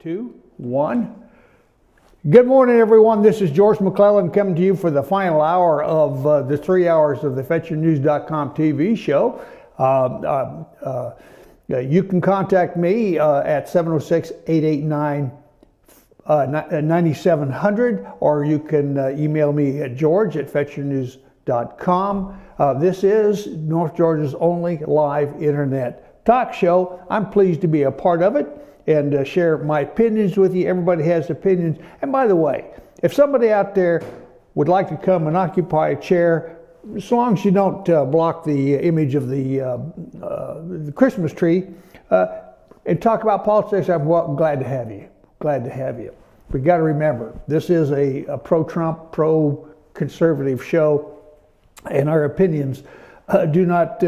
2, 1. Good morning, everyone. This is George McClellan coming to you for the final hour of the 3 hours of the FetchYourNews.com TV show. You can contact me at 706-889-9700, or you can email me at george@FetchYourNews.com. This is North Georgia's only live internet talk show. I'm pleased to be a part of it and share my opinions with you. Everybody has opinions. And by the way, if somebody out there would like to come and occupy a chair, as long as you don't block the image of the Christmas tree, and talk about politics, I'm glad to have you. Glad to have you. We got to remember, this is a pro-Trump, pro-conservative show, and our opinions do not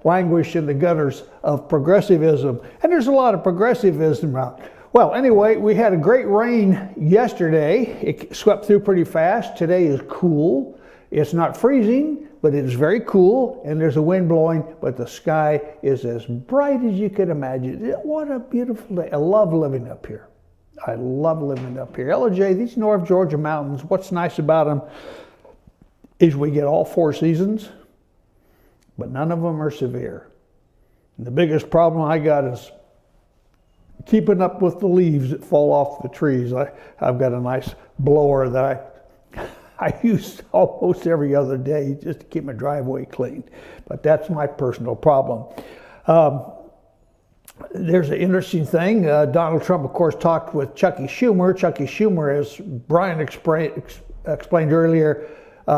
languish in the gutters of progressivism. And there's a lot of progressivism around. Well, anyway, we had a great rain yesterday. It swept through pretty fast. Today is cool. It's not freezing, but it is very cool, and there's a wind blowing, but the sky is as bright as you could imagine. What a beautiful day. I love living up here. I love living up here. LJ, these North Georgia mountains, what's nice about them is we get all 4 seasons, but none of them are severe. And the biggest problem I got is keeping up with the leaves that fall off the trees. I've got a nice blower that I use almost every other day just to keep my driveway clean. But that's my personal problem. There's an interesting thing. Donald Trump, of course, talked with Chucky Schumer. Chucky Schumer, as Brian explained earlier,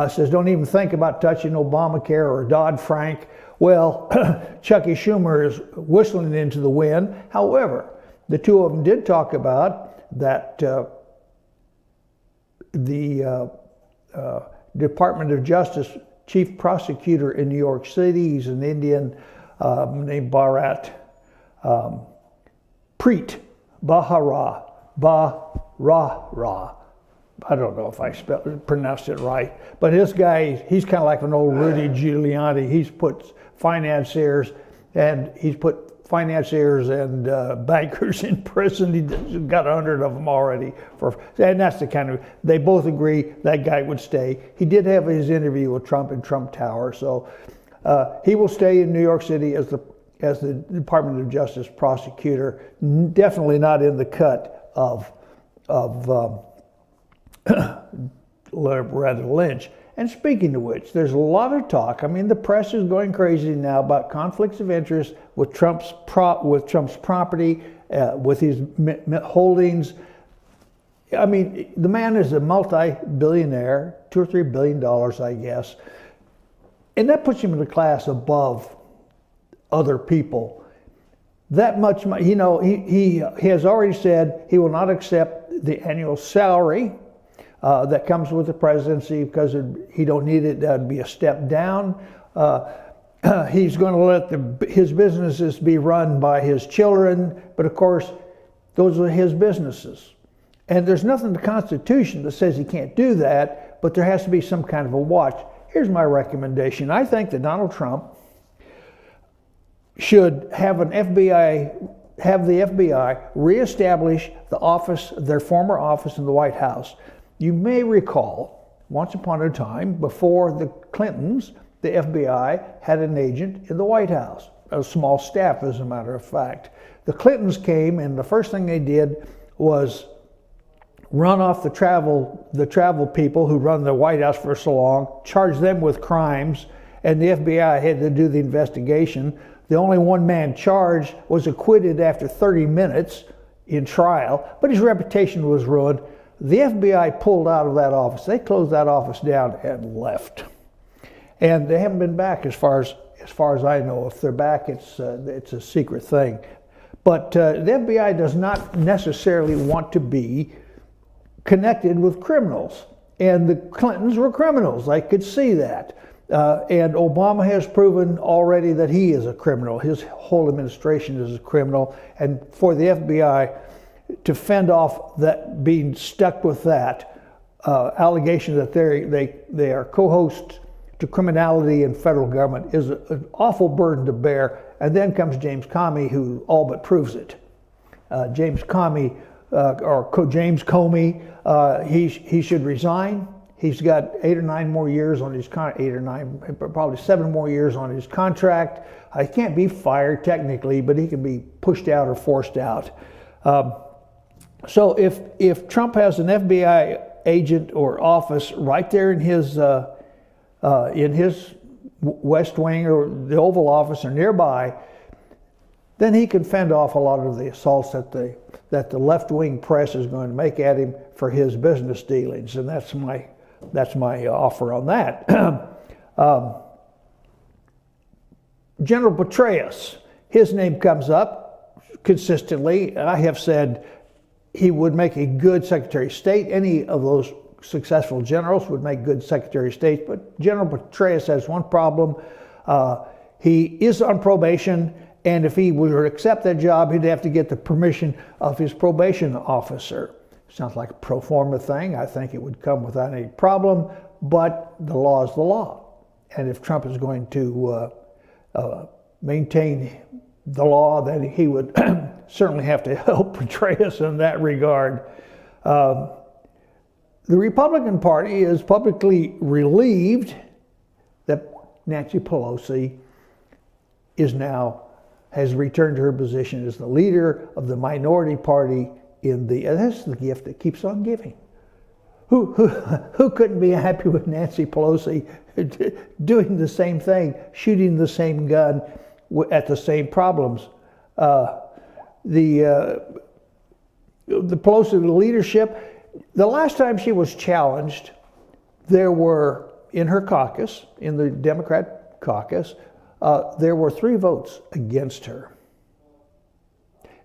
says don't even think about touching Obamacare or Dodd-Frank. Well, Chucky Schumer is whistling into the wind. However, the two of them did talk about that the Department of Justice chief prosecutor in New York City, he's an Indian named Bharat Preet Bharara. I don't know if I pronounced it right, but this guy, he's kind of like an old Rudy Giuliani. He's put financiers and bankers in prison. He's got 100 of them already. And that's the kind of, they both agree that guy would stay. He did have his interview with Trump in Trump Tower, so he will stay in New York City as the Department of Justice prosecutor. Definitely not in the cut of Loretta Lynch. And speaking of which, there's a lot of talk. I mean, the press is going crazy now about conflicts of interest with Trump's property, with his holdings. I mean, the man is a multi-billionaire, $2 or $3 billion, I guess, and that puts him in a class above other people. That much, you know, he has already said he will not accept the annual salary that comes with the presidency because he don't need it. That'd be a step down. He's going to let his businesses be run by his children, but of course, those are his businesses. And there's nothing in the Constitution that says he can't do that, but there has to be some kind of a watch. Here's my recommendation. I think that Donald Trump should have the FBI reestablish the office, their former office in the White House. You may recall, once upon a time, before the Clintons, the FBI had an agent in the White House, a small staff, as a matter of fact. The Clintons came, and the first thing they did was run off the travel people who run the White House for so long, charge them with crimes, and the FBI had to do the investigation. The only one man charged was acquitted after 30 minutes in trial, but his reputation was ruined. The FBI pulled out of that office. They closed that office down and left. And they haven't been back as far as I know. If they're back, it's a secret thing. But the FBI does not necessarily want to be connected with criminals. And the Clintons were criminals. I could see that. And Obama has proven already that he is a criminal. His whole administration is a criminal. And for the FBI to fend off that, being stuck with that allegation that they are co-hosts to criminality and federal government is an awful burden to bear. And then comes James Comey, who all but proves it. James Comey James Comey, he should resign. He's got 8 or 9 more years on his 8 or 9, probably 7 more years on his contract. He can't be fired technically, but he can be pushed out or forced out. So if Trump has an FBI agent or office right there in his West Wing or the Oval Office or nearby, then he can fend off a lot of the assaults that the left-wing press is going to make at him for his business dealings, and that's my offer on that. General Petraeus, his name comes up consistently. I have said he would make a good Secretary of State. Any of those successful generals would make good Secretary of State, but General Petraeus has one problem. He is on probation, and if he were to accept that job, he'd have to get the permission of his probation officer. Sounds like a pro forma thing. I think it would come without any problem, but the law is the law. And if Trump is going to maintain the law, then he would certainly have to help Petraeus in that regard. The Republican Party is publicly relieved that Nancy Pelosi has returned to her position as the leader of the minority party and that's the gift that keeps on giving. Who couldn't be happy with Nancy Pelosi doing the same thing, shooting the same gun at the same problems? The Pelosi leadership, the last time she was challenged, there were, in her caucus, in the Democrat caucus, there were 3 votes against her.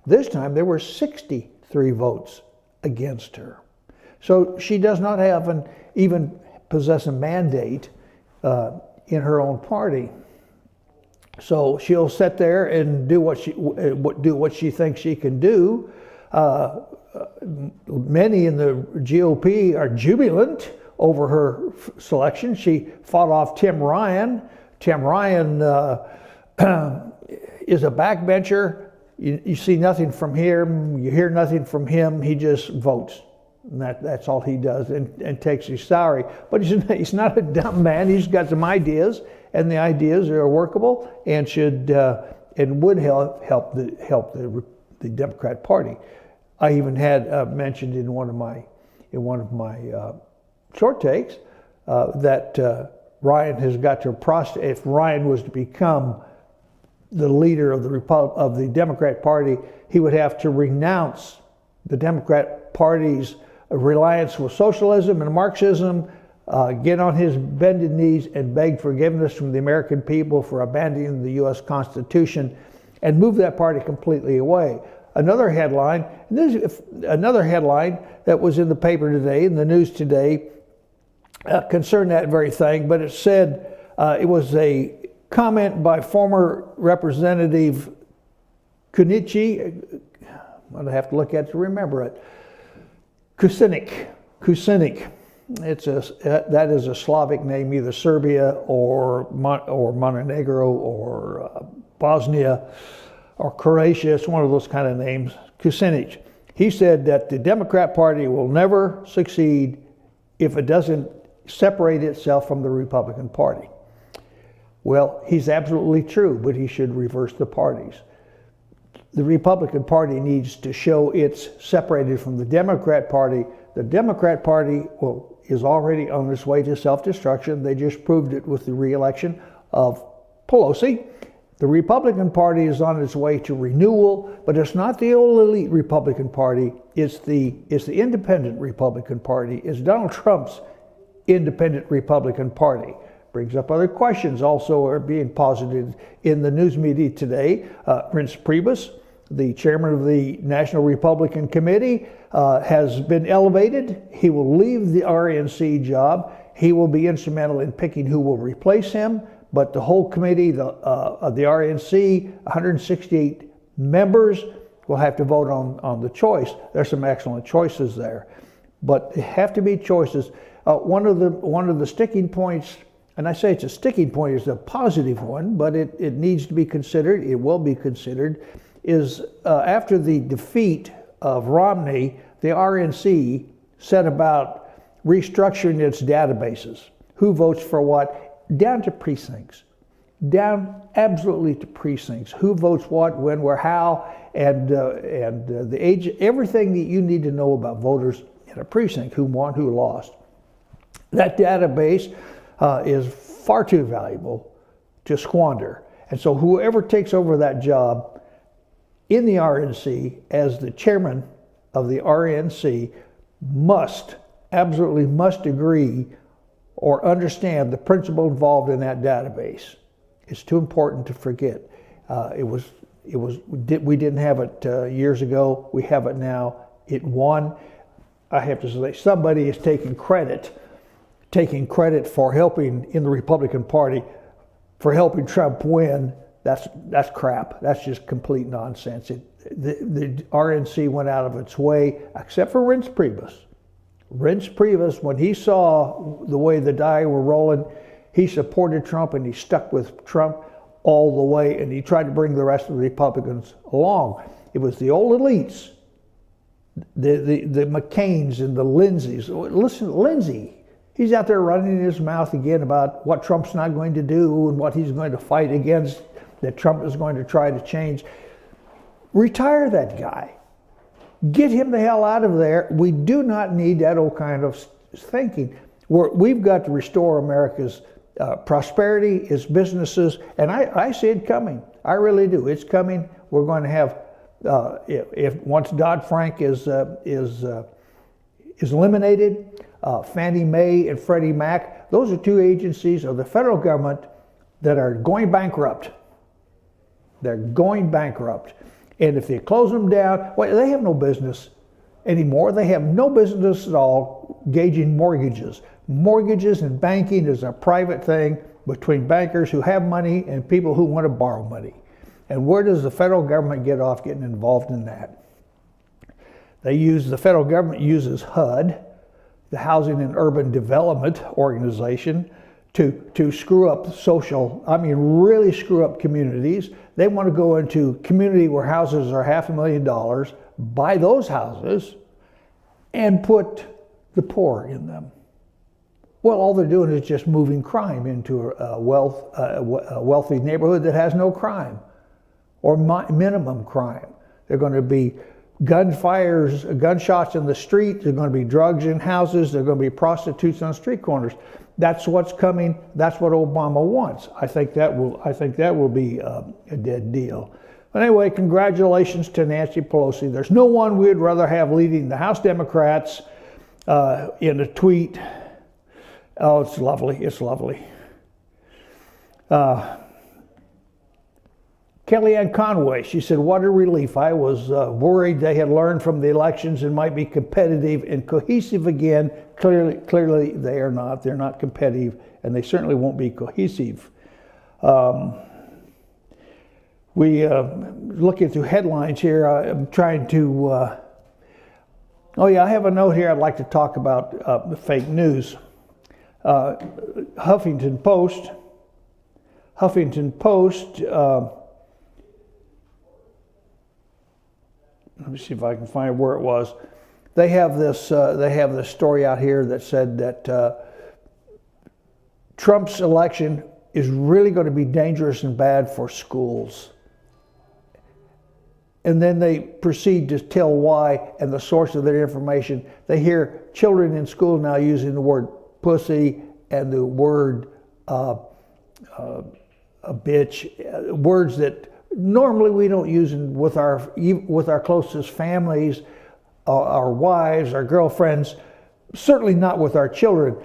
This time there were 63 votes against her. So she does not have even possess a mandate in her own party. So she'll sit there and do what she thinks she can do. Many in the GOP are jubilant over her selection. She fought off Tim Ryan. Tim Ryan is a backbencher. You see nothing from him, you hear nothing from him, he just votes. And that's all he does and takes his salary. But he's not a dumb man, he's got some ideas, and the ideas are workable and would help the Democrat Party. I even had mentioned in one of my short takes that Ryan has got to if Ryan was to become the leader of the Democrat Party, he would have to renounce the Democrat Party's reliance with socialism and Marxism, get on his bended knees and beg forgiveness from the American people for abandoning the U.S. Constitution and move that party completely away. Another headline that was in the paper today, in the news today, concerned that very thing, but it said it was a comment by former Representative Kunichi, I'd have to look at it to remember it, Kucinich. That is a Slavic name, either Serbia or Montenegro or Bosnia or Croatia. It's one of those kind of names. Kucinich. He said that the Democrat Party will never succeed if it doesn't separate itself from the Republican Party. Well, he's absolutely true, but he should reverse the parties. The Republican Party needs to show it's separated from the Democrat Party. The Democrat Party is already on its way to self-destruction. They just proved it with the re-election of Pelosi. The Republican Party is on its way to renewal, but it's not the old elite Republican Party. It's the independent Republican Party. It's Donald Trump's independent Republican Party. Brings up other questions also are being posited in the news media today. Reince Priebus, the chairman of the National Republican Committee, has been elevated. He will leave the RNC job. He will be instrumental in picking who will replace him. But the whole committee, of the RNC, 168 members, will have to vote on the choice. There's some excellent choices there, but they have to be choices. One of the sticking points, and I say it's a sticking point, is a positive one, but it needs to be considered, it will be considered, is after the defeat of Romney, the RNC set about restructuring its databases. Who votes for what? Down to precincts. Down absolutely to precincts. Who votes what, when, where, how, and the age, everything that you need to know about voters in a precinct, who won, who lost. That database is far too valuable to squander. And so whoever takes over that job in the RNC as the chairman of the RNC absolutely must agree or understand the principle involved in that database. It's too important to forget. We didn't have it years ago. We have it now. It won. I have to say, somebody is taking credit for helping in the Republican Party for helping Trump win. That's crap. That's just complete nonsense. The RNC went out of its way, except for Reince Priebus. Reince Priebus, when he saw the way the die were rolling, he supported Trump and he stuck with Trump all the way, and he tried to bring the rest of the Republicans along. It was the old elites, the McCains and the Lindsays. Listen, Lindsay, he's out there running his mouth again about what Trump's not going to do and what he's going to fight against, that Trump is going to try to change. Retire that guy. Get him the hell out of there. We do not need that old kind of thinking. We've got to restore America's prosperity, its businesses, and I see it coming. I really do. It's coming. We're going to have, if once Dodd-Frank is eliminated, Fannie Mae and Freddie Mac, those are two agencies of the federal government that are going bankrupt. They're going bankrupt. And if they close them down, well, they have no business anymore. They have no business at all gauging mortgages. Mortgages and banking is a private thing between bankers who have money and people who want to borrow money. And where does the federal government get off getting involved in that? The federal government uses HUD, the Housing and Urban Development Organization, to screw up really screw up communities. They want to go into community where houses are $500,000, buy those houses, and put the poor in them. Well, all they're doing is just moving crime into a wealthy neighborhood that has no crime or minimum crime. They're going to be gunshots in the street. There's going to be drugs in houses. There's going to be prostitutes on street corners. That's what's coming. That's what Obama wants. I think that will be a dead deal. But anyway, congratulations to Nancy Pelosi. There's no one we'd rather have leading the House Democrats in a tweet. Oh, it's lovely. It's lovely. Kellyanne Conway, she said, what a relief. I was worried they had learned from the elections and might be competitive and cohesive again. Clearly they are not. They're not competitive, and they certainly won't be cohesive. Looking through headlines here, I'm trying to, I have a note here I'd like to talk about the fake news. Huffington Post, let me see if I can find where it was. They have this story out here that said that Trump's election is really going to be dangerous and bad for schools. And then they proceed to tell why and the source of their information. They hear children in school now using the word pussy and the word a bitch, words that normally we don't use with our closest families, our wives, our girlfriends, certainly not with our children.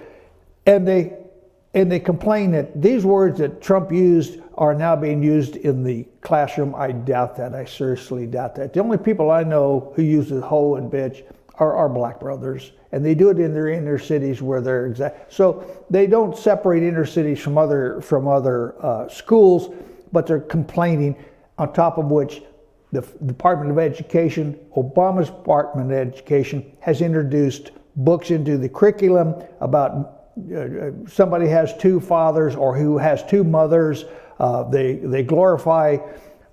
And they complain that these words that Trump used are now being used in the classroom. I doubt that. I seriously doubt that. The only people I know who use the hoe and bitch are our black brothers, and they do it in their inner cities where they're exact. So they don't separate inner cities from other schools, but they're complaining. On top of which, the Department of Education, Obama's Department of Education, has introduced books into the curriculum about somebody has two fathers or who has two mothers. They glorify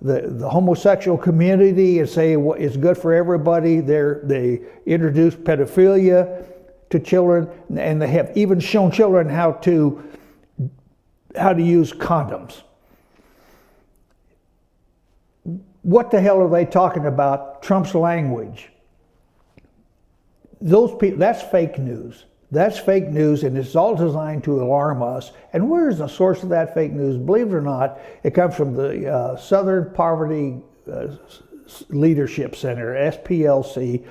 the homosexual community and say it's good for everybody. They introduce pedophilia to children, and they have even shown children how to use condoms. What the hell are they talking about? Trump's language. Those people, that's fake news. That's fake news, and it's all designed to alarm us. And where's the source of that fake news? Believe it or not, it comes from the Southern Poverty Leadership Center, SPLC,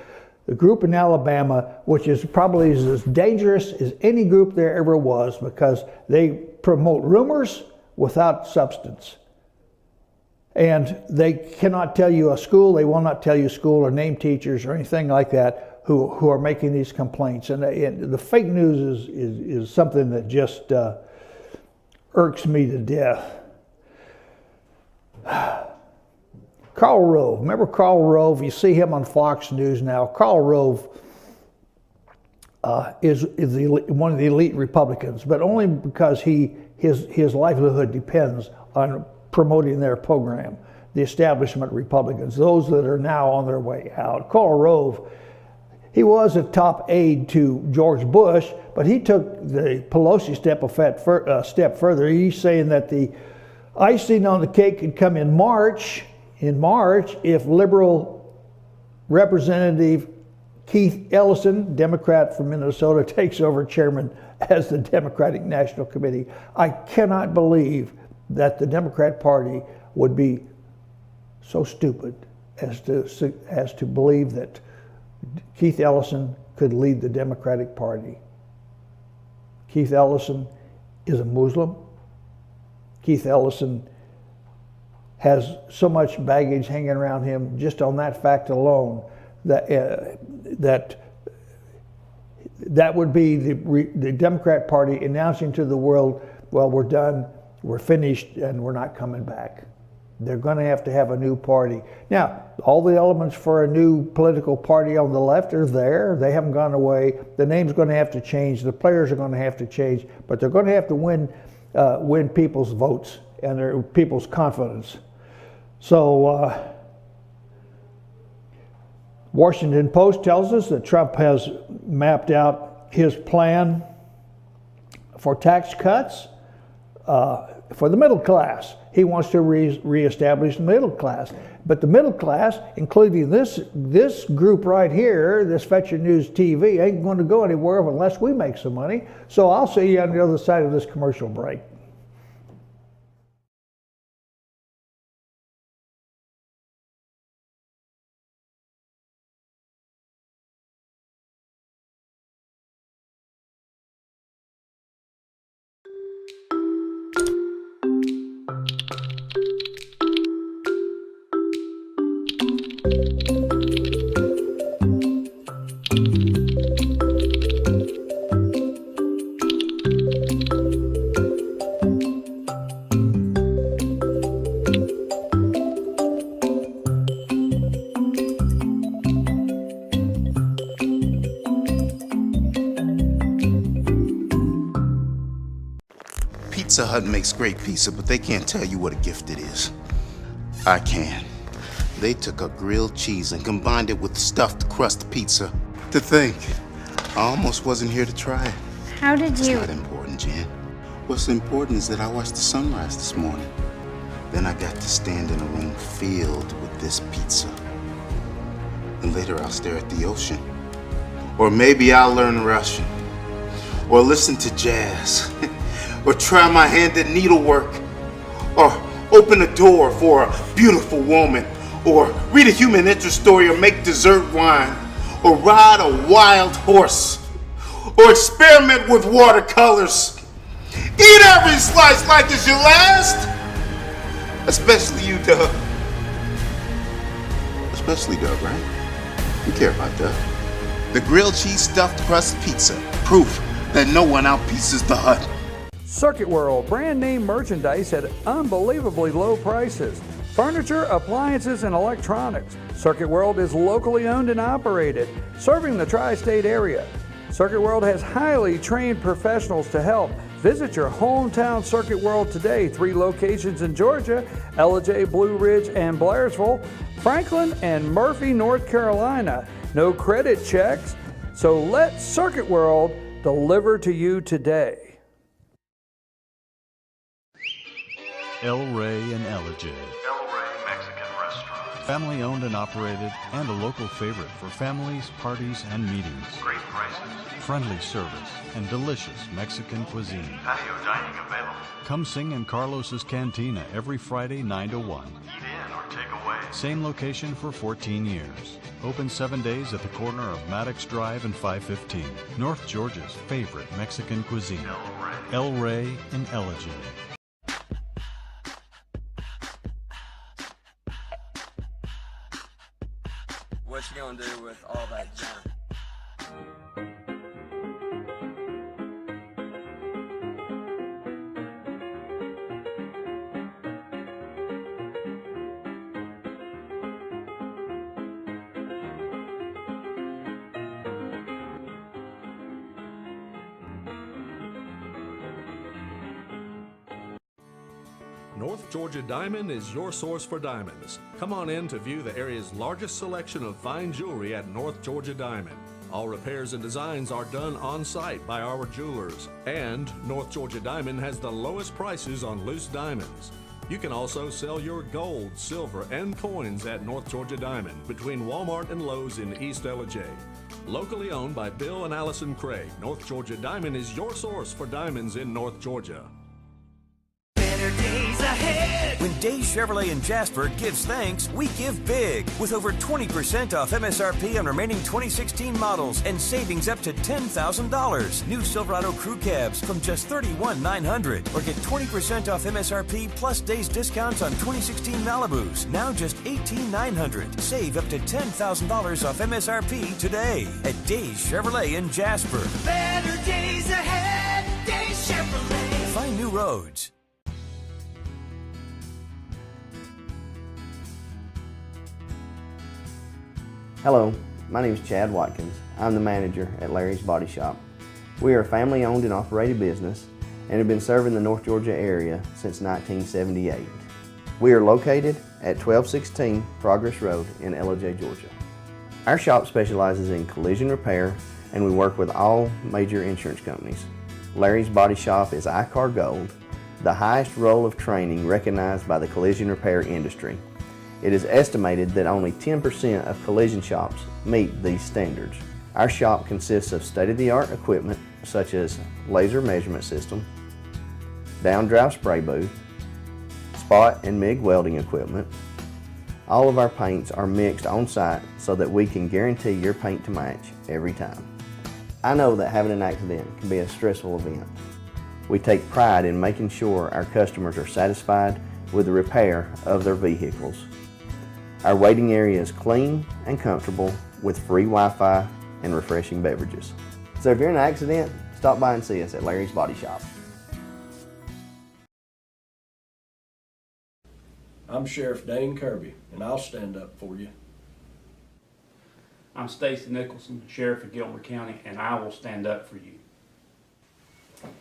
the group in Alabama, which is probably as dangerous as any group there ever was, because they promote rumors without substance. And they cannot tell you a school, they will not tell you school or name teachers or anything like that who are making these complaints. And the fake news is something that just irks me to death. Karl Rove, remember Karl Rove? You see him on Fox News now. Karl Rove is one of the elite Republicans, but only because his livelihood depends on promoting their program, the establishment Republicans, those that are now on their way out. Karl Rove, he was a top aide to George Bush, but he took the Pelosi step further. He's saying that the icing on the cake could come in March if liberal Representative Keith Ellison, Democrat from Minnesota, takes over chairman as the Democratic National Committee. I cannot believe that the Democrat Party would be so stupid as to believe that Keith Ellison could lead the Democratic Party. Keith Ellison is a Muslim. Keith Ellison has so much baggage hanging around him just on that fact alone that that would be the Democrat Party announcing to the world, well, we're done, we're finished, and we're not coming back. They're going to have a new party. Now, all the elements for a new political party on the left are there. They haven't gone away. The name's going to have to change. The players are going to have to change, but they're going to have to win people's votes and their people's confidence. So, Washington Post tells us that Trump has mapped out his plan for tax cuts for the middle class. He wants to reestablish the middle class. But the middle class, including this group right here, this Fetcher News TV, ain't going to go anywhere unless we make some money. So I'll see you on the other side of this commercial break. Pizza Hut makes great pizza, but they can't tell you what a gift it is. I can. They took a grilled cheese and combined it with stuffed crust pizza. To think, I almost wasn't here to try it. How did you? It's not important, Jan. What's important is that I watched the sunrise this morning. Then I got to stand in a room filled with this pizza. And later I'll stare at the ocean. Or maybe I'll learn Russian. Or listen to jazz. Or try my hand at needlework. Or open a door for a beautiful woman. Or read a human interest story, or make dessert wine. Or ride a wild horse. Or experiment with watercolors. Eat every slice like it's your last. Especially you, Doug. Especially Doug, right? You care about Doug. The grilled cheese stuffed crust pizza. Proof that no one outpieces the Hut. Circuit World, brand name merchandise at unbelievably low prices. Furniture, appliances, and electronics. Circuit World is locally owned and operated, serving the tri-state area. Circuit World has highly trained professionals to help. Visit your hometown Circuit World today. 3 locations in Georgia: Ellijay, Blue Ridge, and Blairsville, Franklin, and Murphy, North Carolina. No credit checks, so let Circuit World deliver to you today. El Rey and Ellijay. El Rey Mexican Restaurant. Family owned and operated, and a local favorite for families, parties, and meetings. Great prices. Friendly service and delicious Mexican cuisine. Patio dining available. Come sing in Carlos's Cantina every Friday 9 to 1. Eat in or take away. Same location for 14 years. Open 7 days at the corner of Maddox Drive and 515. North Georgia's favorite Mexican cuisine. El Rey and Ellijay. What you gonna do with all that junk? North Georgia Diamond is your source for diamonds. Come on in to view the area's largest selection of fine jewelry at North Georgia Diamond. All repairs and designs are done on site by our jewelers. And North Georgia Diamond has the lowest prices on loose diamonds. You can also sell your gold, silver, and coins at North Georgia Diamond between Walmart and Lowe's in East Ellijay. Locally owned by Bill and Allison Craig, North Georgia Diamond is your source for diamonds in North Georgia. When Days Chevrolet in Jasper gives thanks, we give big. With over 20% off MSRP on remaining 2016 models and savings up to $10,000. New Silverado Crew Cabs from just $31,900. Or get 20% off MSRP plus days discounts on 2016 Malibus. Now just $18,900. Save up to $10,000 off MSRP today at Days Chevrolet in Jasper. Better days ahead, Days Chevrolet. Find new roads. Hello, my name is Chad Watkins. I'm the manager at Larry's Body Shop. We are a family-owned and operated business and have been serving the North Georgia area since 1978. We are located at 1216 Progress Road in Ellijay, Georgia. Our shop specializes in collision repair and we work with all major insurance companies. Larry's Body Shop is ICAR Gold, the highest role of training recognized by the collision repair industry. It is estimated that only 10% of collision shops meet these standards. Our shop consists of state-of-the-art equipment such as laser measurement system, down-drive spray booth, spot and MIG welding equipment. All of our paints are mixed on-site so that we can guarantee your paint to match every time. I know that having an accident can be a stressful event. We take pride in making sure our customers are satisfied with the repair of their vehicles. Our waiting area is clean and comfortable with free Wi-Fi and refreshing beverages. So if you're in an accident, stop by and see us at Larry's Body Shop. I'm Sheriff Dane Kirby, and I'll stand up for you. I'm Stacy Nicholson, Sheriff of Gilmer County, and I will stand up for you.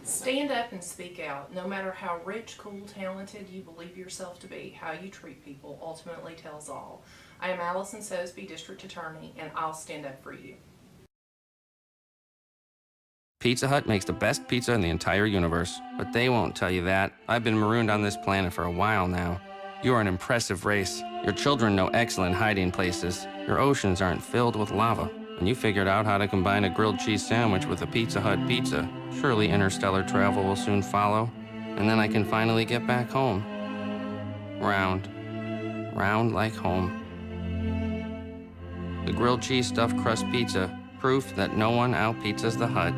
Stand up and speak out. No matter how rich, cool, talented you believe yourself to be, how you treat people ultimately tells all. I am Allison Sosby, District Attorney, and I'll stand up for you. Pizza Hut makes the best pizza in the entire universe, but they won't tell you that. I've been marooned on this planet for a while now. You are an impressive race. Your children know excellent hiding places. Your oceans aren't filled with lava. And you figured out how to combine a grilled cheese sandwich with a Pizza Hut pizza. Surely interstellar travel will soon follow, and then I can finally get back home. Round. Round like home. The grilled cheese stuffed crust pizza, proof that no one out-pizzas the Hut.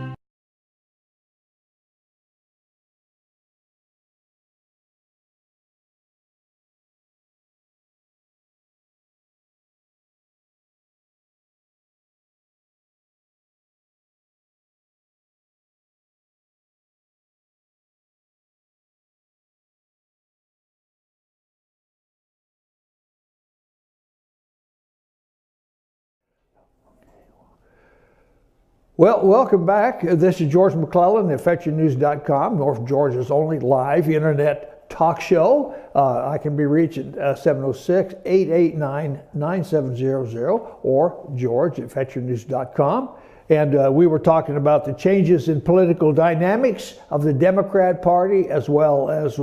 Well, welcome back. This is George McClellan at FetcherNews.com, North Georgia's only live internet talk show. I can be reached at 706-889-9700 or George at FetcherNews.com. And we were talking about the changes in political dynamics of the Democrat Party as well as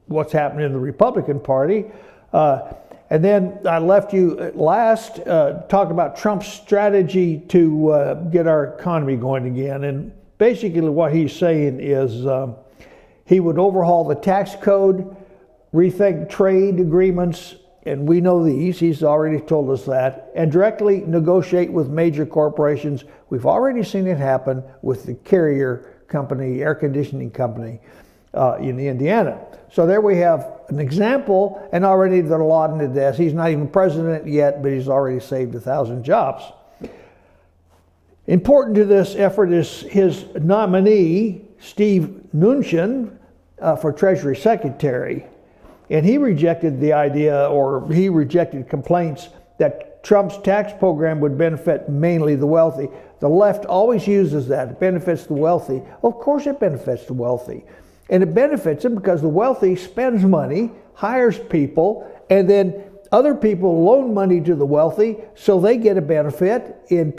what's happening in the Republican Party. And then I left you at last talk about Trump's strategy to get our economy going again. And basically what he's saying is he would overhaul the tax code, rethink trade agreements, and we know these, he's already told us that, and directly negotiate with major corporations. We've already seen it happen with the Carrier company, air conditioning company in Indiana. So there we have an example, and already they're lauding to death. He's not even president yet, but he's already saved 1,000 jobs. Important to this effort is his nominee, Steve Mnuchin, for Treasury Secretary. And he rejected the idea, or he rejected complaints that Trump's tax program would benefit mainly the wealthy. The left always uses that. It benefits the wealthy. Well, of course it benefits the wealthy. And it benefits them because the wealthy spends money, hires people, and then other people loan money to the wealthy, so they get a benefit in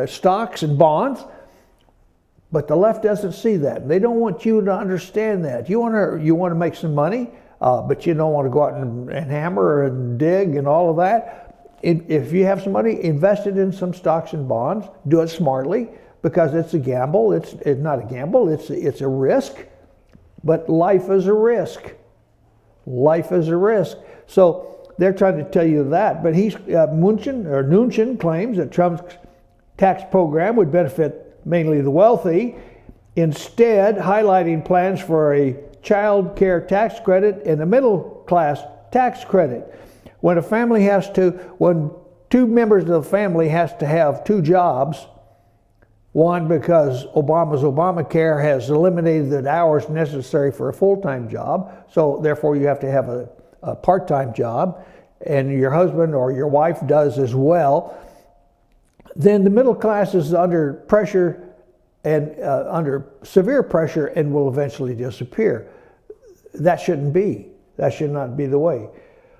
stocks and bonds. But the left doesn't see that. They don't want you to understand that. You want to make some money, but you don't want to go out and hammer and dig and all of that. If you have some money, invest it in some stocks and bonds. Do it smartly, because it's a gamble. It's not a gamble. It's a risk. But life is a risk. Life is a risk. So they're trying to tell you that. But Mnuchin claims that Trump's tax program would benefit mainly the wealthy, instead highlighting plans for a child care tax credit and a middle class tax credit. When two members of the family has to have two jobs, one because Obama's Obamacare has eliminated the hours necessary for a full-time job, so therefore you have to have a part-time job, and your husband or your wife does as well, then the middle class is under pressure and under severe pressure and will eventually disappear. That shouldn't be. That should not be the way.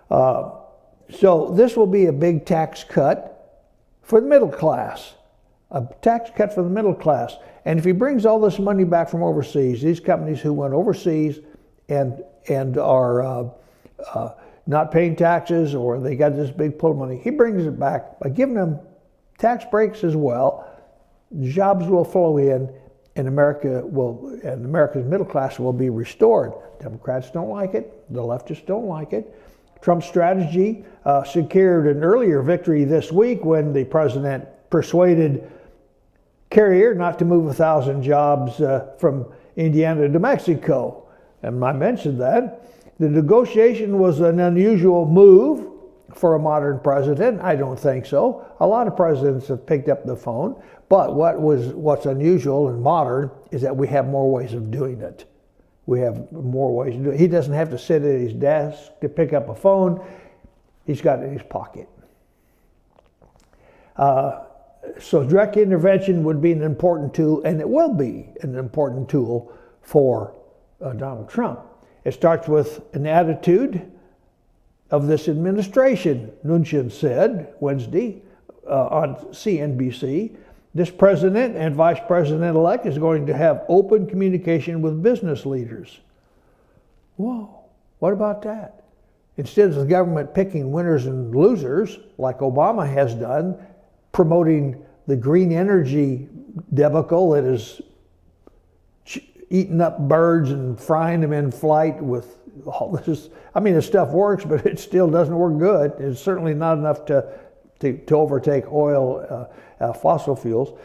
So this will be a big tax cut for the middle class. A tax cut for the middle class. And if he brings all this money back from overseas, these companies who went overseas and are not paying taxes, or they got this big pool of money, he brings it back by giving them tax breaks as well. Jobs will flow in, and America's middle class will be restored. Democrats don't like it. The leftists don't like it. Trump's strategy secured an earlier victory this week when the president persuaded Carrier not to move 1,000 jobs from Indiana to Mexico. And I mentioned that. The negotiation was an unusual move for a modern president. I don't think so. A lot of presidents have picked up the phone, but what's unusual and modern is that we have more ways of doing it. We have more ways to do it. He doesn't have to sit at his desk to pick up a phone. He's got it in his pocket. So direct intervention would be an important tool, and it will be an important tool for Donald Trump. It starts with an attitude of this administration, Mnuchin said Wednesday on CNBC. This president and vice president-elect is going to have open communication with business leaders. Whoa, what about that? Instead of the government picking winners and losers, like Obama has done, promoting the green energy debacle that is eating up birds and frying them in flight with all this. I mean, the stuff works, but it still doesn't work good. It's certainly not enough to overtake oil, fossil fuels.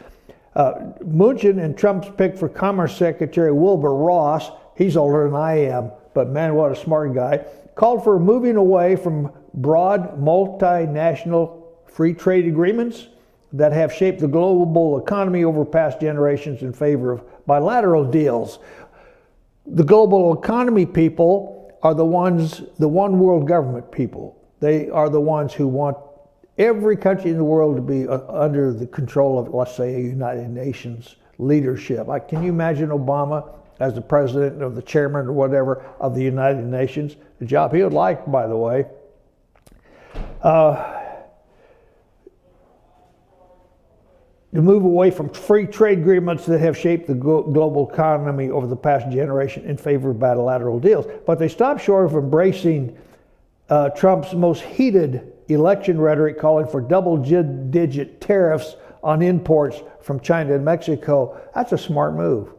Mnuchin and Trump's pick for Commerce Secretary Wilbur Ross, he's older than I am, but man, what a smart guy, called for moving away from broad multinational free trade agreements that have shaped the global economy over past generations in favor of bilateral deals. The global economy people are the one world government people. They are the ones who want every country in the world to be under the control of, let's say, a United Nations leadership. Can you imagine Obama as the president or the chairman or whatever of the United Nations? The job he would like, by the way. To move away from free trade agreements that have shaped the global economy over the past generation in favor of bilateral deals. But they stopped short of embracing Trump's most heated election rhetoric, calling for double-digit tariffs on imports from China and Mexico. That's a smart move.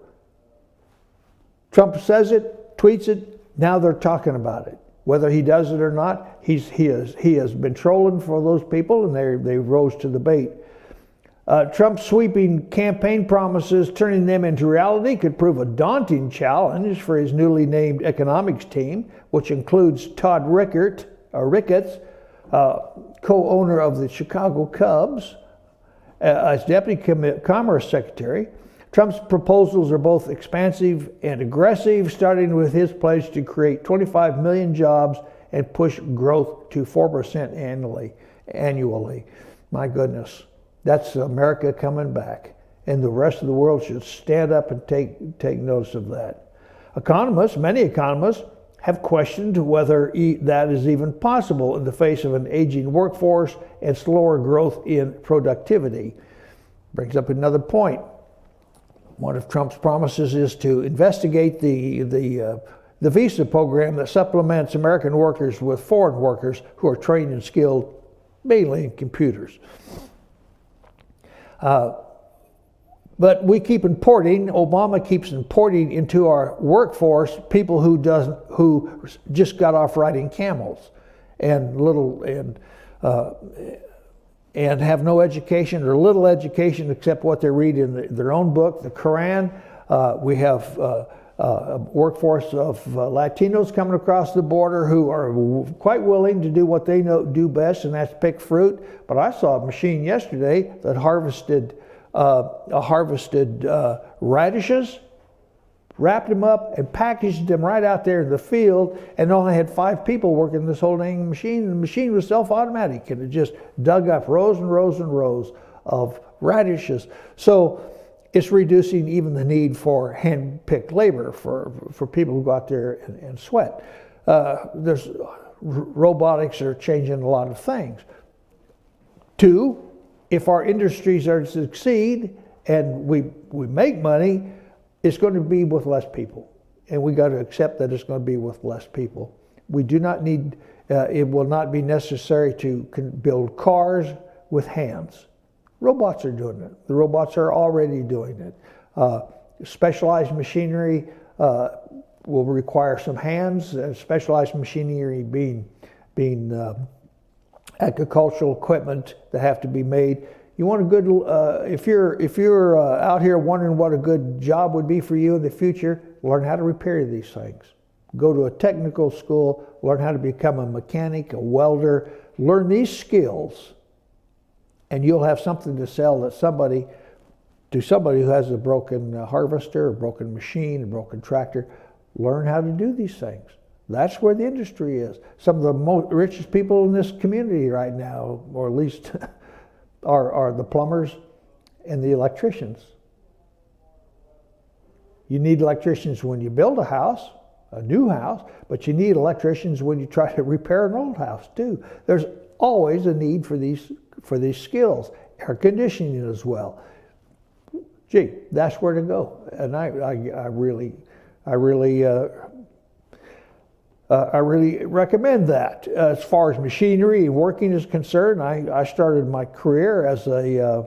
Trump says it, tweets it, now they're talking about it. Whether he does it or not, he has been trolling for those people, and they rose to the bait. Trump's sweeping campaign promises, turning them into reality, could prove a daunting challenge for his newly named economics team, which includes Todd Ricketts, co-owner of the Chicago Cubs, as Deputy Commerce Secretary. Trump's proposals are both expansive and aggressive, starting with his pledge to create 25 million jobs and push growth to 4% annually. My goodness. That's America coming back, and the rest of the world should stand up and take notice of that. Many economists, have questioned whether that is even possible in the face of an aging workforce and slower growth in productivity. Brings up another point. One of Trump's promises is to investigate the visa program that supplements American workers with foreign workers who are trained and skilled mainly in computers. But we keep importing. Obama keeps importing into our workforce people who just got off riding camels and have no education or little education except what they read in their own book, the Quran. We have a workforce of Latinos coming across the border who are quite willing to do what they do best, and that's pick fruit. But I saw a machine yesterday that harvested radishes, wrapped them up, and packaged them right out there in the field, and only had 5 people working this whole dang machine. And the machine was self-automatic, and it just dug up rows and rows and rows of radishes. So it's reducing even the need for hand-picked labor for people who go out there and sweat. Robotics are changing a lot of things. 2, if our industries are to succeed and we make money, it's going to be with less people. And we got to accept that it's going to be with less people. We do not need, it will not be necessary to build cars with hands. Robots are doing it. The robots are already doing it. Specialized machinery will require some hands, specialized machinery being agricultural equipment that have to be made. You want a good, if you're out here wondering what a good job would be for you in the future, learn how to repair these things. Go to a technical school, learn how to become a mechanic, a welder, learn these skills, and you'll have something to sell to somebody who has a broken harvester, a broken machine, a broken tractor. Learn how to do these things. That's where the industry is. Some of the richest people in this community right now, or at least are the plumbers and the electricians. You need electricians when you build a house, a new house, but you need electricians when you try to repair an old house too. There's always a need for these skills. Air conditioning as well. Gee, that's where to go. And I really recommend that. As far as machinery and working is concerned, I started my career as a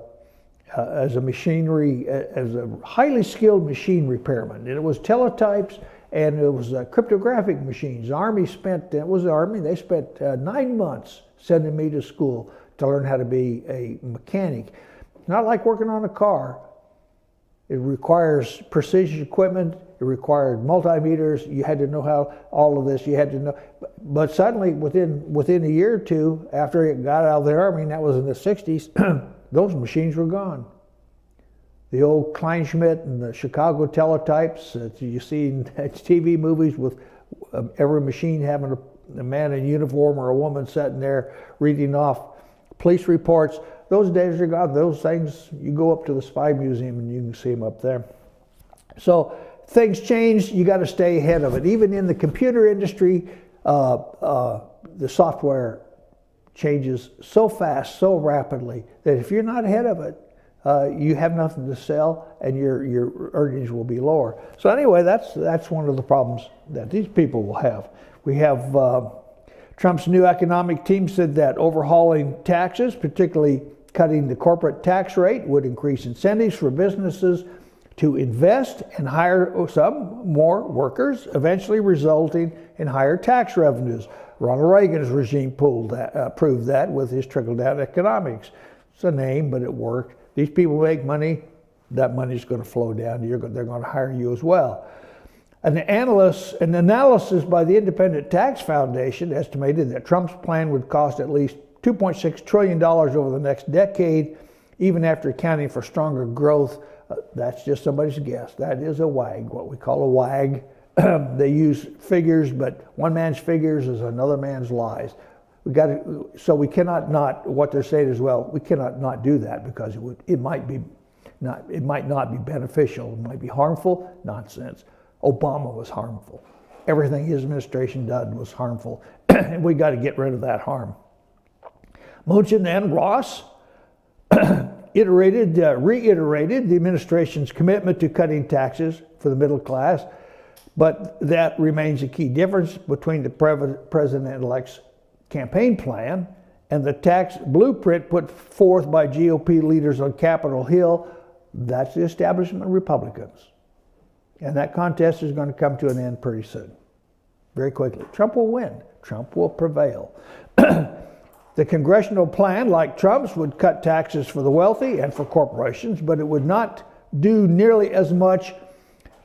highly skilled machine repairman. And it was teletypes and it was cryptographic machines. The Army they spent 9 months sending me to school to learn how to be a mechanic. Not like working on a car. It requires precision equipment. It required multimeters. You had to know how all of this. You had to know. But suddenly, within a year or two, after it got out of the Army, and that was in the 60s, those machines were gone. The old Kleinschmidt and the Chicago teletypes that you see in TV movies with every machine having a man in uniform or a woman sitting there reading off police reports. Those days are gone. Those things, you go up to the Spy Museum and you can see them up there. So things change. You got to stay ahead of it. Even in the computer industry, the software changes so fast, so rapidly, that if you're not ahead of it, you have nothing to sell and your earnings will be lower. So anyway, that's one of the problems that these people will have. We have Trump's new economic team said that overhauling taxes, particularly cutting the corporate tax rate, would increase incentives for businesses to invest and hire some more workers, eventually resulting in higher tax revenues. Ronald Reagan's regime proved that with his trickle-down economics. It's a name, but it worked. These people make money, that money's going to flow down. They're going to hire you as well. An analysis by the Independent Tax Foundation estimated that Trump's plan would cost at least $2.6 trillion over the next decade, even after accounting for stronger growth. That's just somebody's guess. That is a wag, what we call a wag. They use figures, but one man's figures is another man's lies. So we cannot not, what they're saying is, well, we cannot not do that because it might not be beneficial. It might be harmful. Nonsense. Obama was harmful. Everything his administration did was harmful. And we got to get rid of that harm. Munchin and Ross reiterated the administration's commitment to cutting taxes for the middle class, but that remains a key difference between the president-elect's campaign plan and the tax blueprint put forth by GOP leaders on Capitol Hill. That's the establishment Republicans. And that contest is going to come to an end pretty soon, very quickly. Trump will win. Trump will prevail. The congressional plan, like Trump's, would cut taxes for the wealthy and for corporations, but it would not do nearly as much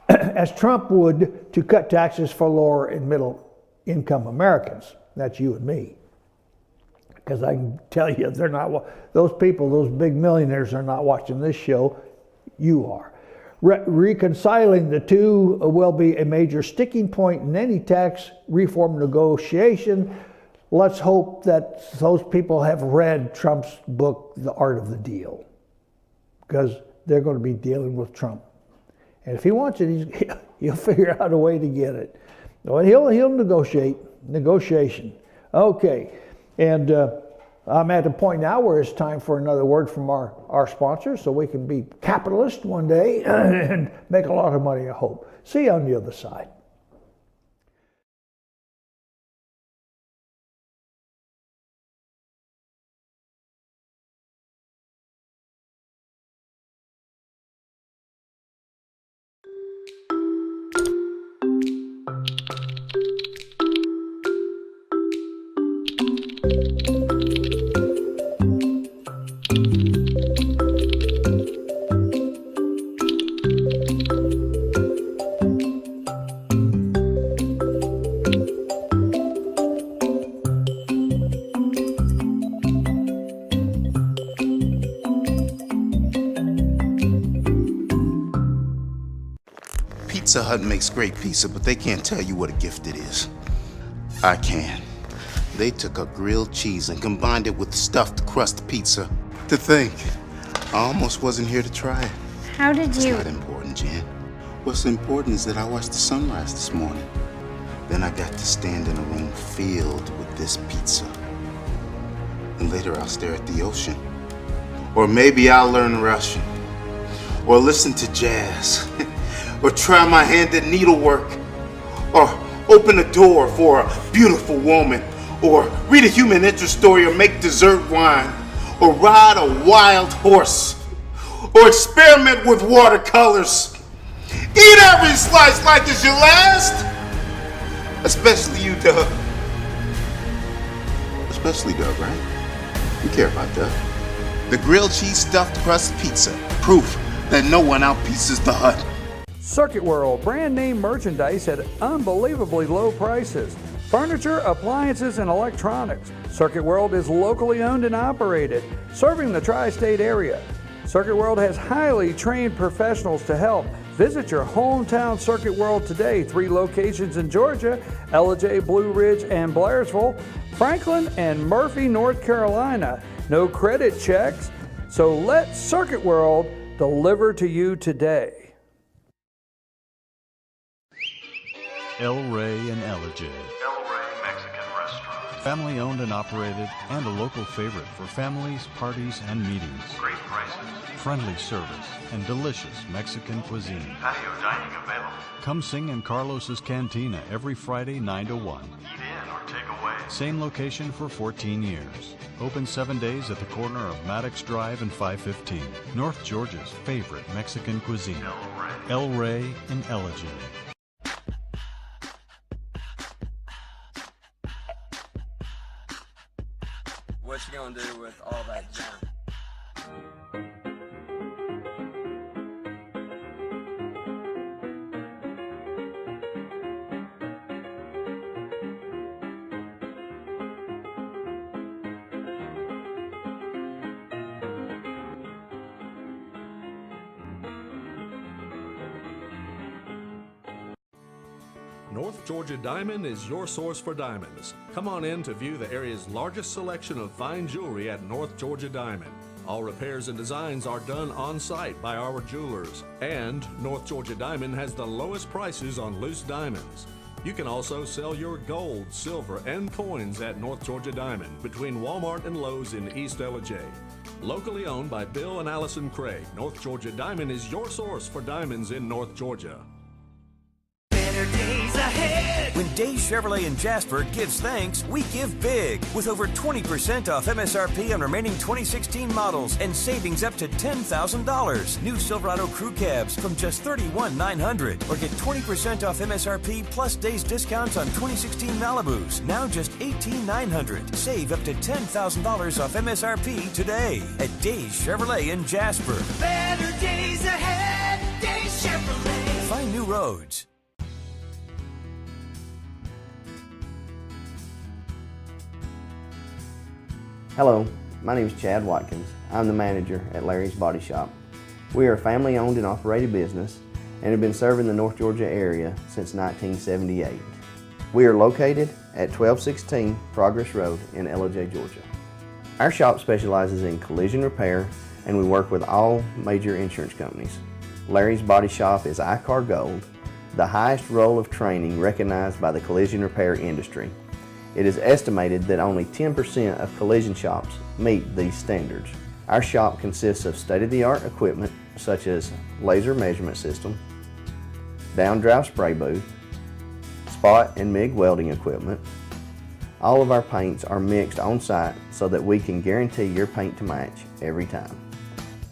as Trump would to cut taxes for lower and middle income Americans. That's you and me. Because I can tell you, they're not, those people, those big millionaires are not watching this show. You are. Reconciling the two will be a major sticking point in any tax reform negotiation. Let's hope that those people have read Trump's book, The Art of the Deal, because they're going to be dealing with Trump. And if he wants it, he'll figure out a way to get it. He'll negotiation. Okay, and I'm at a point now where it's time for another word from our sponsors so we can be capitalist one day and make a lot of money, I hope. See you on the other side. Pizza Hut makes great pizza, but they can't tell you what a gift it is. I can. They took a grilled cheese and combined it with stuffed crust pizza. To think, I almost wasn't here to try it. How did you? It's not important, Jan. What's important is that I watched the sunrise this morning. Then I got to stand in a room filled with this pizza. And later I'll stare at the ocean. Or maybe I'll learn Russian. Or listen to jazz. Or try my hand at needlework. Or open a door for a beautiful woman. Or read a human interest story or make dessert wine. Or ride a wild horse. Or experiment with watercolors. Eat every slice like it's your last. Especially you, Doug. Especially Doug, right? You care about Doug. The grilled cheese stuffed crust pizza. Proof that no one outpieces the Hut. Circuit World, brand name merchandise at unbelievably low prices. Furniture, appliances, and electronics. Circuit World is locally owned and operated, serving the tri-state area. Circuit World has highly trained professionals to help. Visit your hometown Circuit World today. 3 locations in Georgia, Ellijay, Blue Ridge, and Blairsville, Franklin, and Murphy, North Carolina. no credit checks. So let Circuit World deliver to you today. El Rey and Ellijay. El Rey Mexican Restaurant. Family owned and operated and a local favorite for families, parties, and meetings. Great prices. Friendly service and delicious Mexican cuisine. Patio dining available. Come sing in Carlos's Cantina every Friday 9 to 1. Eat in or take away. Same location for 14 years. Open 7 days at the corner of Maddox Drive and 515. North Georgia's favorite Mexican cuisine. El Rey and Ellijay. What you gonna do with all that junk? North Georgia Diamond is your source for diamonds. Come on in to view the area's largest selection of fine jewelry at North Georgia Diamond. All repairs and designs are done on site by our jewelers. And North Georgia Diamond has the lowest prices on loose diamonds. You can also sell your gold, silver, and coins at North Georgia Diamond between Walmart and Lowe's in East Ellijay. Locally owned by Bill and Allison Craig, North Georgia Diamond is your source for diamonds in North Georgia. Days ahead. When Days Chevrolet in Jasper gives thanks, we give big. With over 20% off MSRP on remaining 2016 models and savings up to $10,000. New Silverado Crew Cabs from just $31,900. Or get 20% off MSRP plus days discounts on 2016 Malibus. Now just $18,900. Save up to $10,000 off MSRP today at Days Chevrolet in Jasper. Better days ahead. Days Chevrolet. Find new roads. Hello, my name is Chad Watkins. I'm the manager at Larry's Body Shop. We are a family owned and operated business and have been serving the North Georgia area since 1978. We are located at 1216 Progress Road in Ellijay, Georgia. Our shop specializes in collision repair and we work with all major insurance companies. Larry's Body Shop is ICAR Gold, the highest role of training recognized by the collision repair industry. It is estimated that only 10% of collision shops meet these standards. Our shop consists of state-of-the-art equipment such as laser measurement system, down-drive spray booth, spot and MIG welding equipment. All of our paints are mixed on site so that we can guarantee your paint to match every time.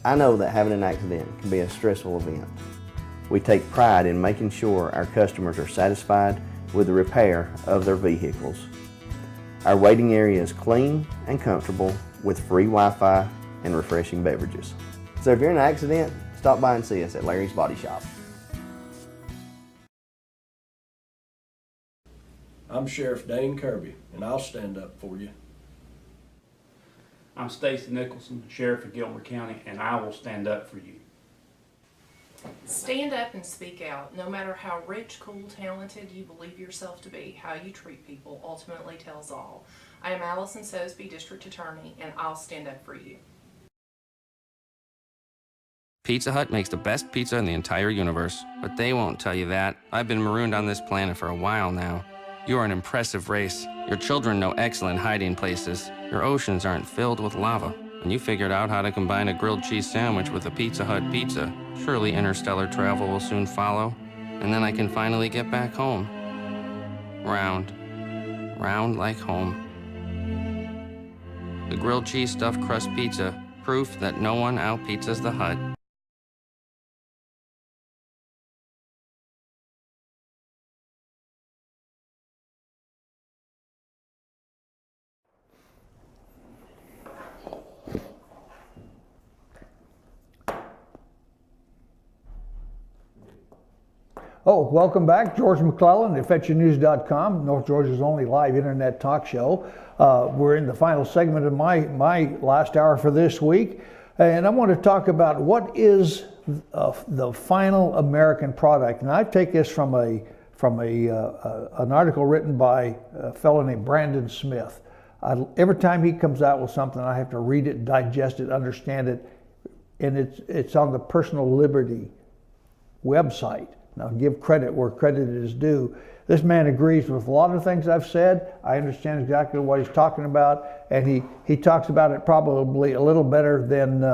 I know that having an accident can be a stressful event. We take pride in making sure our customers are satisfied with the repair of their vehicles. Our waiting area is clean and comfortable with free Wi-Fi and refreshing beverages. So if you're in an accident, stop by and see us at Larry's Body Shop. I'm Sheriff Dane Kirby, and I'll stand up for you. I'm Stacy Nicholson, Sheriff of Gilmer County, and I will stand up for you. Stand up and speak out. No matter how rich, cool, talented you believe yourself to be, how you treat people ultimately tells all. I am Allison Sosby, District Attorney, and I'll stand up for you. Pizza Hut makes the best pizza in the entire universe, but they won't tell you that. I've been marooned on this planet for a while now. You are an impressive race. Your children know excellent hiding places. Your oceans aren't filled with lava. And you figured out how to combine a grilled cheese sandwich with a Pizza Hut pizza. Surely interstellar travel will soon follow. And then I can finally get back home. Round. Round like home. The grilled cheese stuffed crust pizza. Proof that no one out-pizzas the Hut. Oh, welcome back. George McClellan at FetchYourNews.com, North Georgia's only live internet talk show. We're in the final segment of my last hour for this week, and I want to talk about what is the final American product. And I take this from an article written by a fellow named Brandon Smith. Every time he comes out with something, I have to read it, digest it, understand it, and it's on the Personal Liberty website. Now, give credit where credit is due. This man agrees with a lot of things I've said. I understand exactly what he's talking about, and he talks about it probably a little better than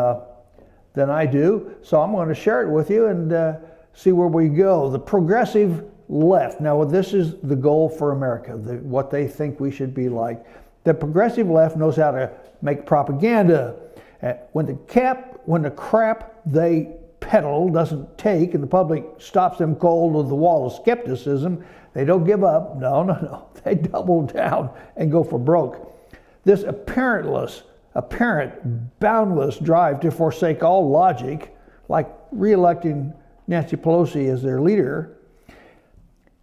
I do. So I'm going to share it with you and see where we go. The progressive left. Now, this is the goal for America, what they think we should be like. The progressive left knows how to make propaganda. When the crap they peddle doesn't take and the public stops them cold with the wall of skepticism, they don't give up. No. They double down and go for broke. This apparent boundless drive to forsake all logic, like re-electing Nancy Pelosi as their leader,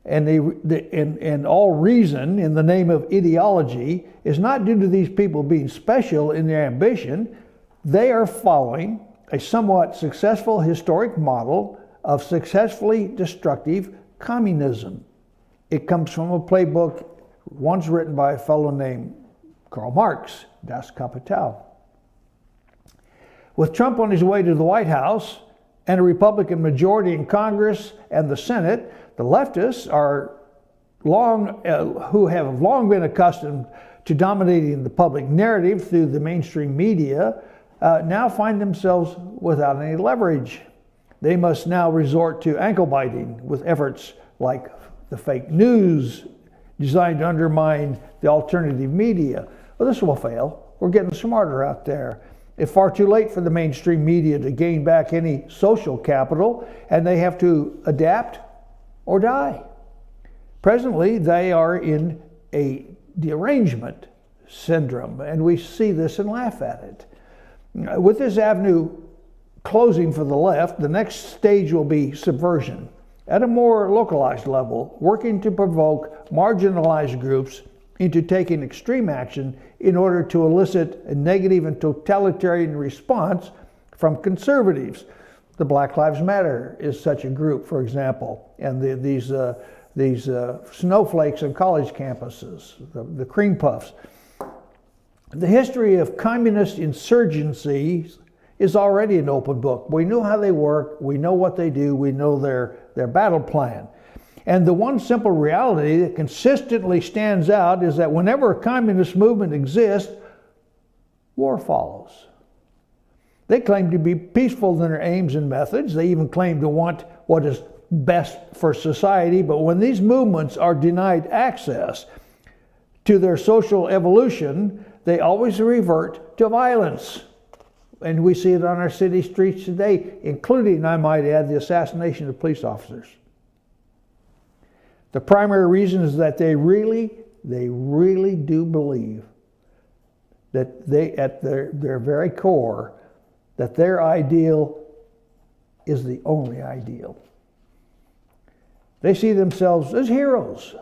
and all reason in the name of ideology, is not due to these people being special in their ambition. They are following a somewhat successful historic model of successfully destructive communism. It comes from a playbook once written by a fellow named Karl Marx, Das Kapital. With Trump on his way to the White House and a Republican majority in Congress and the Senate, the leftists who have long been accustomed to dominating the public narrative through the mainstream media now find themselves without any leverage. They must now resort to ankle biting with efforts like the fake news designed to undermine the alternative media. Well, this will fail. We're getting smarter out there. It's far too late for the mainstream media to gain back any social capital, and they have to adapt or die. Presently, they are in a derangement syndrome, and we see this and laugh at it. With this avenue closing for the left, the next stage will be subversion at a more localized level, working to provoke marginalized groups into taking extreme action in order to elicit a negative and totalitarian response from conservatives. The Black Lives Matter is such a group, for example, and these snowflakes on college campuses, the cream puffs. The history of communist insurgencies is already an open book. We know how they work, we know what they do, we know their battle plan. And the one simple reality that consistently stands out is that whenever a communist movement exists, war follows. They claim to be peaceful in their aims and methods. They even claim to want what is best for society. But when these movements are denied access to their social evolution, they always revert to violence. And we see it on our city streets today, including, I might add, the assassination of police officers. The primary reason is that they really do believe that they, at their very core, that their ideal is the only ideal. They see themselves as heroes,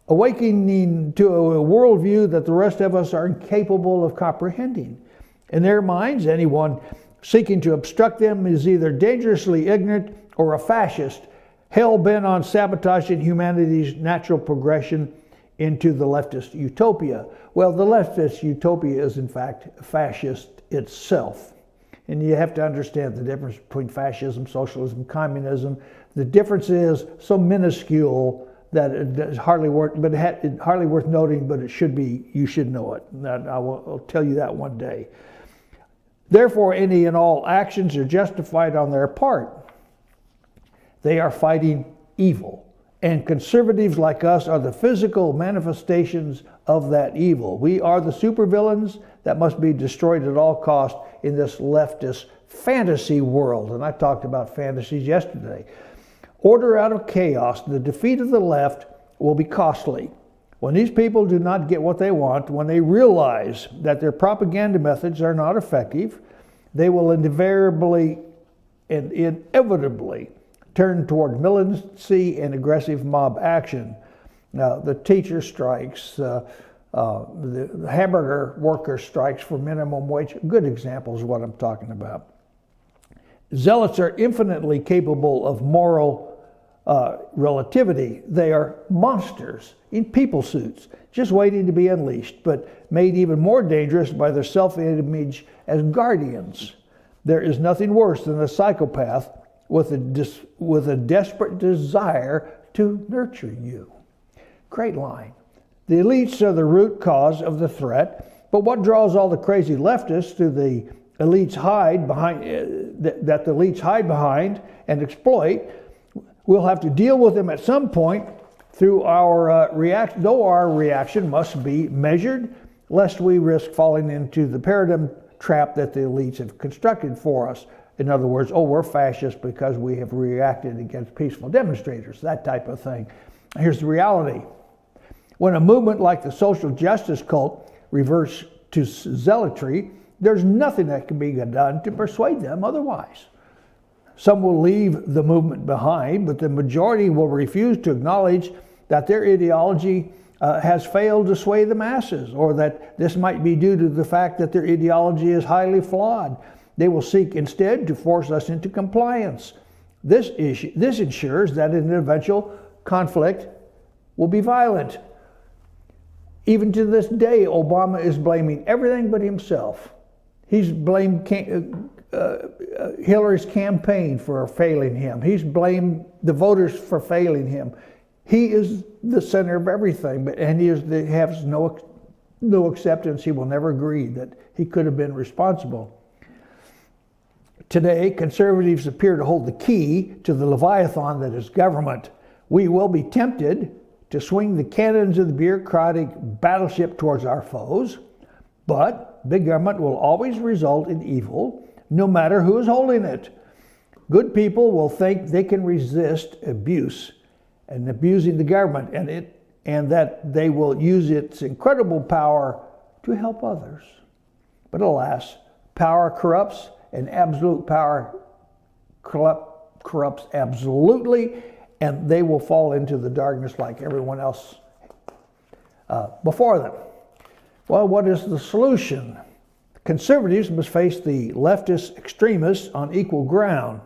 awakening to a worldview that the rest of us are incapable of comprehending. In their minds, anyone seeking to obstruct them is either dangerously ignorant or a fascist, hell-bent on sabotaging humanity's natural progression into the leftist utopia. Well, the leftist utopia is in fact fascist itself. And you have to understand the difference between fascism, socialism, communism. The difference is so minuscule that it's hardly worth noting, but it should be, you should know it. I'll tell you that one day. Therefore, any and all actions are justified on their part. They are fighting evil. And conservatives like us are the physical manifestations of that evil. We are the supervillains that must be destroyed at all costs in this leftist fantasy world. And I talked about fantasies yesterday. Order out of chaos, the defeat of the left will be costly. When these people do not get what they want, when they realize that their propaganda methods are not effective, they will invariably and inevitably turn toward militancy and aggressive mob action. Now, the teacher strikes, the hamburger worker strikes for minimum wage, good examples of what I'm talking about. Zealots are infinitely capable of moral relativity. They are monsters in people suits, just waiting to be unleashed, but made even more dangerous by their self-image as guardians. There is nothing worse than a psychopath with a desperate desire to nurture you. Great line. The elites are the root cause of the threat, but what draws all the crazy leftists to the elites hide behind that the elites hide behind and exploit? We'll have to deal with them at some point through our reaction, though our reaction must be measured, lest we risk falling into the paradigm trap that the elites have constructed for us. In other words, oh, we're fascists because we have reacted against peaceful demonstrators, that type of thing. Here's the reality. When a movement like the social justice cult reverts to zealotry, there's nothing that can be done to persuade them otherwise. Some will leave the movement behind, but the majority will refuse to acknowledge that their ideology has failed to sway the masses, or that this might be due to the fact that their ideology is highly flawed. They will seek instead to force us into compliance. This ensures that an eventual conflict will be violent. Even to this day, Obama is blaming everything but himself. He's blamed Hillary's campaign for failing him. He's blamed the voters for failing him. He is the center of everything, and he has no acceptance. He will never agree that he could have been responsible. Today, conservatives appear to hold the key to the Leviathan that is government. We will be tempted to swing the cannons of the bureaucratic battleship towards our foes, but big government will always result in evil, no matter who is holding it. Good people will think they can resist abuse and abusing the government, and that they will use its incredible power to help others. But alas, power corrupts, and absolute power corrupts absolutely, and they will fall into the darkness like everyone else before them. Well, what is the solution? Conservatives must face the leftist extremists on equal ground.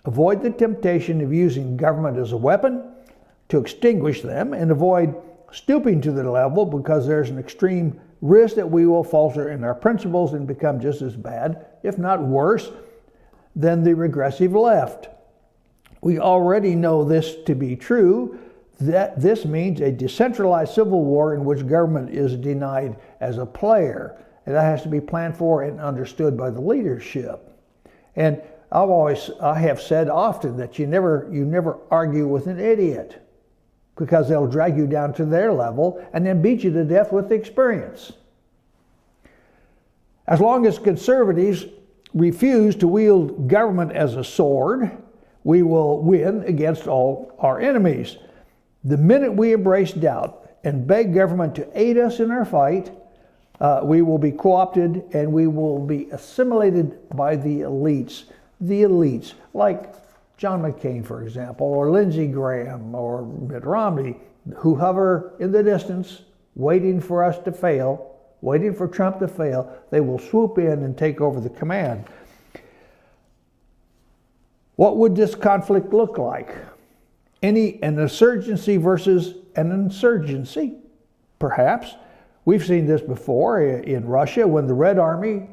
Avoid the temptation of using government as a weapon to extinguish them, and avoid stooping to their level, because there's an extreme risk that we will falter in our principles and become just as bad, if not worse, than the regressive left. We already know this to be true, that this means a decentralized civil war in which government is denied as a player. And that has to be planned for and understood by the leadership. And I have said often that you never argue with an idiot, because they'll drag you down to their level and then beat you to death with experience. As long as conservatives refuse to wield government as a sword, we will win against all our enemies. The minute we embrace doubt and beg government to aid us in our fight, we will be co-opted and we will be assimilated by the elites. The elites, like John McCain, for example, or Lindsey Graham, or Mitt Romney, who hover in the distance, waiting for us to fail, waiting for Trump to fail. They will swoop in and take over the command. What would this conflict look like? An insurgency versus an insurgency, perhaps. We've seen this before in Russia when the Red Army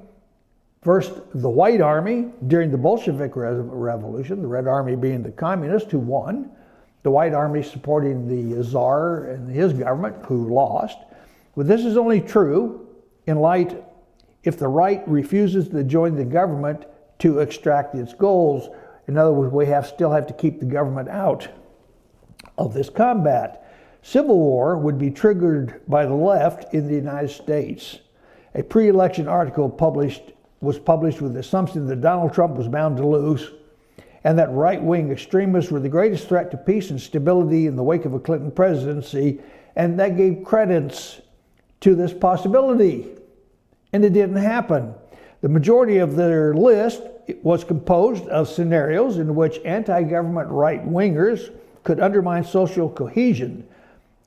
versus the White Army during the Bolshevik Revolution, the Red Army being the communists who won, the White Army supporting the Tsar and his government who lost. But this is only true in light if the right refuses to join the government to extract its goals. In other words, we still have to keep the government out of this combat. Civil war would be triggered by the left in the United States. A pre-election article was published with the assumption that Donald Trump was bound to lose, and that right-wing extremists were the greatest threat to peace and stability in the wake of a Clinton presidency, and that gave credence to this possibility. And it didn't happen. The majority of their list was composed of scenarios in which anti-government right-wingers could undermine social cohesion.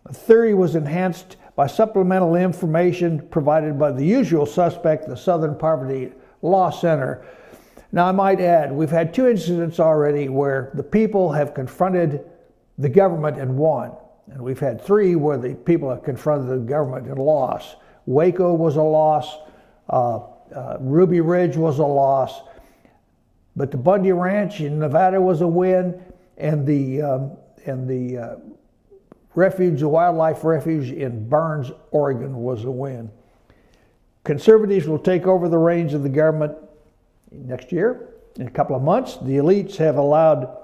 The theory was enhanced by supplemental information provided by the usual suspect, the Southern Poverty Law Center. Now, I might add, we've had 2 incidents already where the people have confronted the government and won. And we've had 3 where the people have confronted the government and lost. Waco was a loss. Ruby Ridge was a loss. But the Bundy Ranch in Nevada was a win, and the refuge, the wildlife refuge in Burns, Oregon was a win. Conservatives will take over the reins of the government next year. In a couple of months, the elites have allowed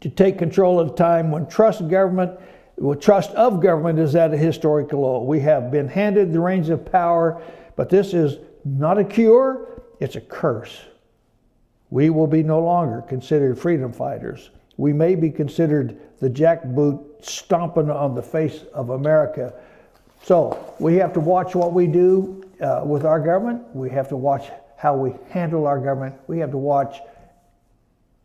to take control at a time when trust of government is at a historic low. We have been handed the reins of power, but this is not a cure, it's a curse. We will be no longer considered freedom fighters. We may be considered the jackboot stomping on the face of America. So we have to watch what we do with our government. We have to watch how we handle our government. We have to watch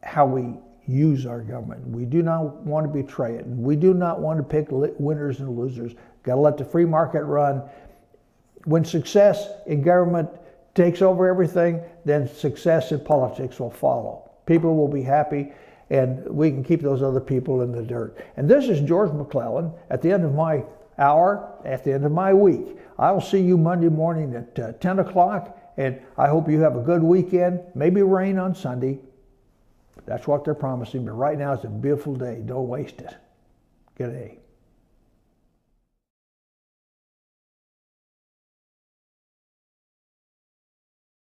how we use our government. We do not want to betray it. We do not want to pick winners and losers. Got to let the free market run. When success in government takes over everything, then success in politics will follow. People will be happy, and we can keep those other people in the dirt. And this is George McClellan at the end of my hour, at the end of my week. I'll see you Monday morning at 10 o'clock, and I hope you have a good weekend. Maybe rain on Sunday. That's what they're promising, but right now it's a beautiful day. Don't waste it. Good day.